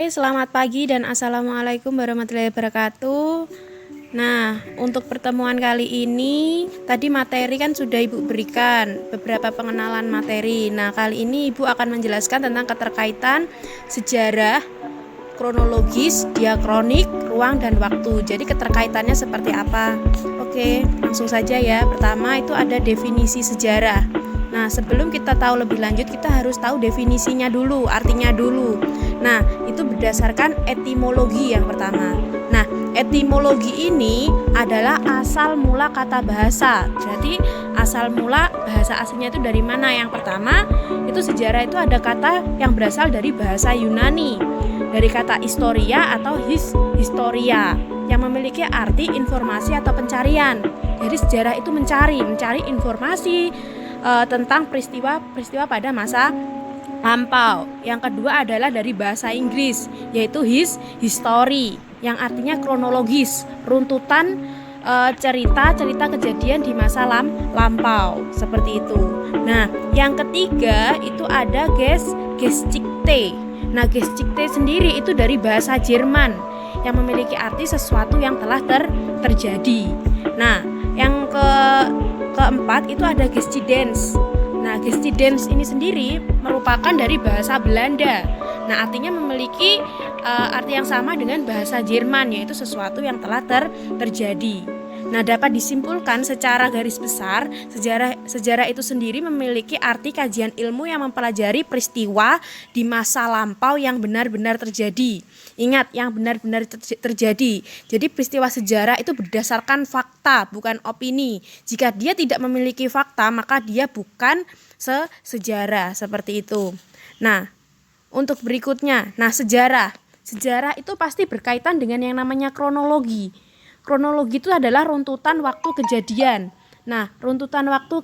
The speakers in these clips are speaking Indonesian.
Selamat pagi dan assalamualaikum warahmatullahi wabarakatuh. Nah, untuk pertemuan kali ini, tadi materi kan sudah Ibu berikan beberapa pengenalan materi. Nah, kali ini Ibu akan menjelaskan tentang keterkaitan sejarah, kronologis, diakronik, ruang, dan waktu. Jadi keterkaitannya seperti apa? Oke, langsung saja ya. Pertama itu ada definisi sejarah. Nah, sebelum kita tahu lebih lanjut, kita harus tahu definisinya dulu, artinya dulu. Nah, itu berdasarkan etimologi yang pertama. Nah, etimologi ini adalah asal mula kata bahasa. Jadi, asal mula bahasa aslinya itu dari mana? Yang pertama, itu sejarah itu ada kata yang berasal dari bahasa Yunani. Dari kata historia atau historia yang memiliki arti informasi atau pencarian. Jadi sejarah itu mencari informasi tentang peristiwa pada masa lampau. Yang kedua adalah dari bahasa Inggris, yaitu history, yang artinya kronologis, runtutan cerita kejadian di masa lampau, seperti itu. Nah, yang ketiga itu ada Geschichte. Nah, Geschichte sendiri itu dari bahasa Jerman yang memiliki arti sesuatu yang telah terjadi. Nah, yang keempat itu ada Geschiedenis. Nah, Geschiedenis ini sendiri merupakan dari bahasa Belanda. Nah, artinya memiliki arti yang sama dengan bahasa Jerman, yaitu sesuatu yang telah terjadi. Nah, dapat disimpulkan secara garis besar, sejarah itu sendiri memiliki arti kajian ilmu yang mempelajari peristiwa di masa lampau yang benar-benar terjadi. Ingat, yang benar-benar terjadi. Jadi peristiwa sejarah itu berdasarkan fakta, bukan opini. Jika dia tidak memiliki fakta, maka dia bukan sejarah, seperti itu. Nah, untuk berikutnya, sejarah itu pasti berkaitan dengan yang namanya kronologi. Kronologi itu adalah runtutan waktu kejadian. Nah, runtutan waktu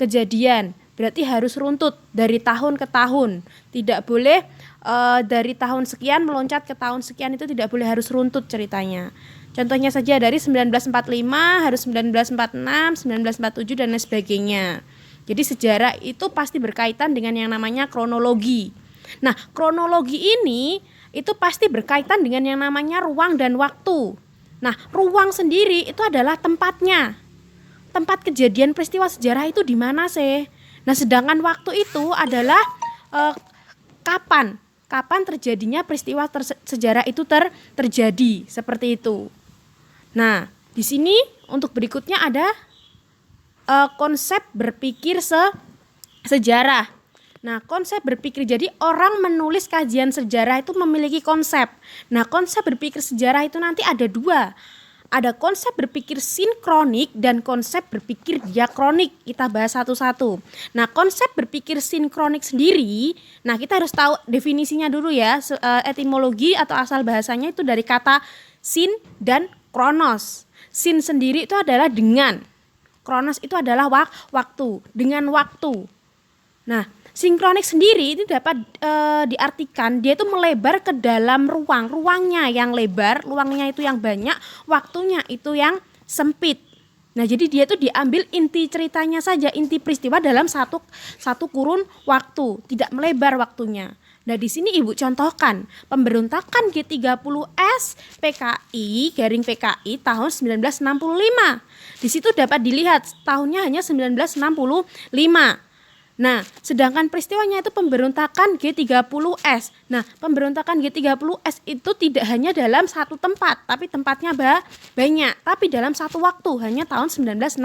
kejadian berarti harus runtut dari tahun ke tahun. Tidak boleh dari tahun sekian meloncat ke tahun sekian, itu tidak boleh, harus runtut ceritanya. Contohnya saja dari 1945 harus 1946, 1947 dan lain sebagainya. Jadi sejarah itu pasti berkaitan dengan yang namanya kronologi. Nah, kronologi ini itu pasti berkaitan dengan yang namanya ruang dan waktu. Nah, ruang sendiri itu adalah tempatnya. Tempat kejadian peristiwa sejarah itu di mana sih? Nah, sedangkan waktu itu adalah kapan terjadinya peristiwa sejarah itu terjadi, seperti itu. Nah, di sini untuk berikutnya ada konsep berpikir sejarah. Nah, konsep berpikir, jadi orang menulis kajian sejarah itu memiliki konsep. Nah, konsep berpikir sejarah itu nanti ada dua. Ada konsep berpikir sinkronik dan konsep berpikir diakronik. Kita bahas satu-satu. Nah, konsep berpikir sinkronik sendiri, nah kita harus tahu definisinya dulu ya. Etimologi atau asal bahasanya itu dari kata sin dan kronos. Sin sendiri itu adalah dengan. Kronos itu adalah waktu, dengan waktu. Nah, sinkronik sendiri itu dapat diartikan dia itu melebar ke dalam ruang, ruangnya yang lebar, ruangnya itu yang banyak, waktunya itu yang sempit. Nah, jadi dia itu diambil inti ceritanya saja, inti peristiwa dalam satu kurun waktu, tidak melebar waktunya. Nah, di sini Ibu contohkan pemberontakan G30S PKI tahun 1965. Di situ dapat dilihat tahunnya hanya 1965. Nah, sedangkan peristiwanya itu pemberontakan G30S. Nah, pemberontakan G30S itu tidak hanya dalam satu tempat, tapi tempatnya banyak, tapi dalam satu waktu, hanya tahun 1965.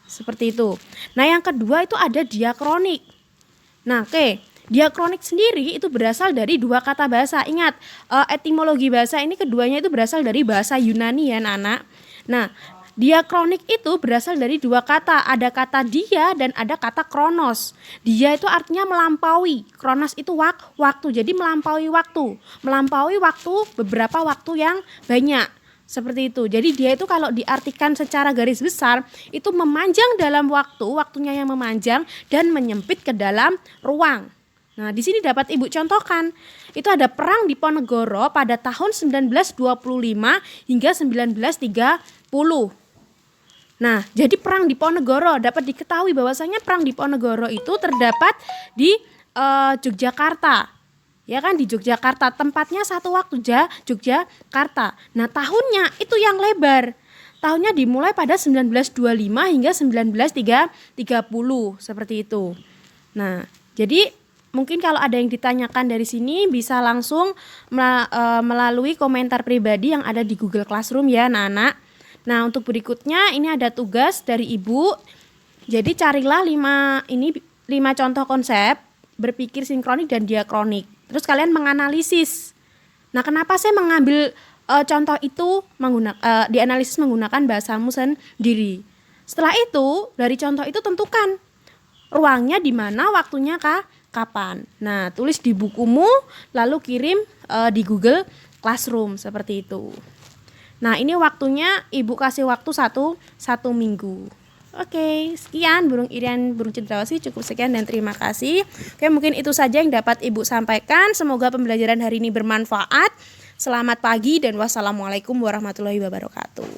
Seperti itu. Nah, yang kedua itu ada diakronik. Nah, diakronik sendiri itu berasal dari dua kata bahasa. Ingat, etimologi bahasa ini keduanya itu berasal dari bahasa Yunani ya, anak. Nah, diakronik itu berasal dari dua kata, ada kata dia dan ada kata kronos. Dia itu artinya melampaui, kronos itu waktu, jadi melampaui waktu beberapa waktu yang banyak, seperti itu. Jadi dia itu kalau diartikan secara garis besar itu memanjang dalam waktunya yang memanjang dan menyempit ke dalam ruang. Nah, di sini dapat Ibu contohkan. Itu ada perang Diponegoro pada tahun 1925 hingga 1930. Nah, jadi perang Diponegoro dapat diketahui bahwasanya perang Diponegoro itu terdapat di Yogyakarta. Ya kan, di Yogyakarta, tempatnya satu waktu Yogyakarta. Nah, tahunnya itu yang lebar. Tahunnya dimulai pada 1925 hingga 1930 seperti itu. Nah, jadi mungkin kalau ada yang ditanyakan dari sini bisa langsung melalui komentar pribadi yang ada di Google Classroom ya, anak-anak. Nah, untuk berikutnya ini ada tugas dari Ibu. Jadi carilah 5 contoh konsep berpikir sinkronik dan diakronik. Terus kalian menganalisis. Nah, kenapa saya mengambil contoh itu dianalisis menggunakan bahasamu sendiri. Setelah itu, dari contoh itu tentukan ruangnya di mana, waktunya kapan. Nah, tulis di bukumu lalu kirim di Google Classroom seperti itu. Nah, ini waktunya Ibu kasih waktu satu minggu. Oke, sekian Burung Irian, Burung Cendrawasih, cukup sekian dan terima kasih. Oke, mungkin itu saja yang dapat Ibu sampaikan. Semoga pembelajaran hari ini bermanfaat. Selamat pagi dan wassalamualaikum warahmatullahi wabarakatuh.